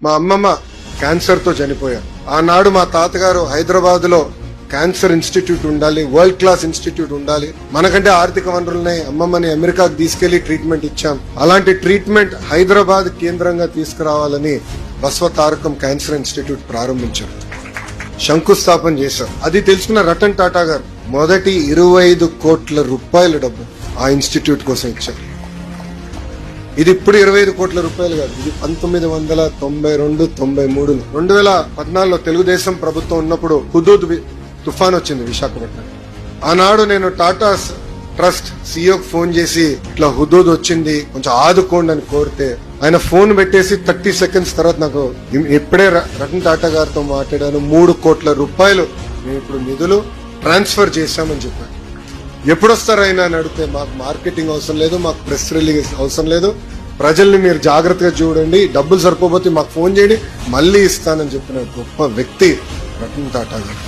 మా అమ్మమ్మ క్యాన్సర్ తో చనిపోయారు. ఆనాడు మా తాతగారు హైదరాబాద్ లో క్యాన్సర్ ఇన్స్టిట్యూట్ ఉండాలి, వరల్డ్ క్లాస్ ఇన్స్టిట్యూట్ ఉండాలి, మనకంటే ఆర్థిక వనరులున్నాయి, అమ్మమ్మని అమెరికాకు తీసుకెళ్లి ట్రీట్మెంట్ ఇచ్చాం, అలాంటి ట్రీట్మెంట్ హైదరాబాద్ కేంద్రంగా తీసుకురావాలని బసవతారకం క్యాన్సర్ ఇన్స్టిట్యూట్ ప్రారంభించారు, శంకుస్థాపన చేశారు. అది తెలుసుకున్న రతన్ టాటా గారు మొదటి 25 కోట్ల రూపాయల డబ్బు ఆ ఇన్స్టిట్యూట్ కోసం ఇచ్చారు. ఇది ఇప్పుడు 25 కోట్ల రూపాయలు కాదు, ఇది 1992, 93, 2014లో తెలుగుదేశం ప్రభుత్వం ఉన్నప్పుడు హుదూద్ తుఫాన్ వచ్చింది విశాఖపట్నం. ఆనాడు నేను టాటా ట్రస్ట్ సీఈఓకి ఫోన్ చేసి ఇట్లా హుదూద్ వచ్చింది కొంచెం ఆదుకోండి అని కోరితే ఆయన ఫోన్ పెట్టేసి 30 సెకండ్స్ తర్వాత నాకు ఇప్పుడే రతన్ టాటా గారితో మాట్లాడాను, 3 కోట్ల రూపాయలు మేము ఇప్పుడు నిధులు ట్రాన్స్ఫర్ చేశామని చెప్పాను. ఎప్పుడొస్తారు ఆయన అని అడిగితే మాకు మార్కెటింగ్ అవసరం లేదు, మాకు ప్రెస్ రిలీజ్ అవసరం లేదు, ప్రజల్ని మీరు జాగ్రత్తగా చూడండి, డబ్బులు సరిపోతే మాకు ఫోన్ చేయండి మళ్ళీ ఇస్తానని చెప్పిన గొప్ప వ్యక్తి రతన్ టాటా గారు.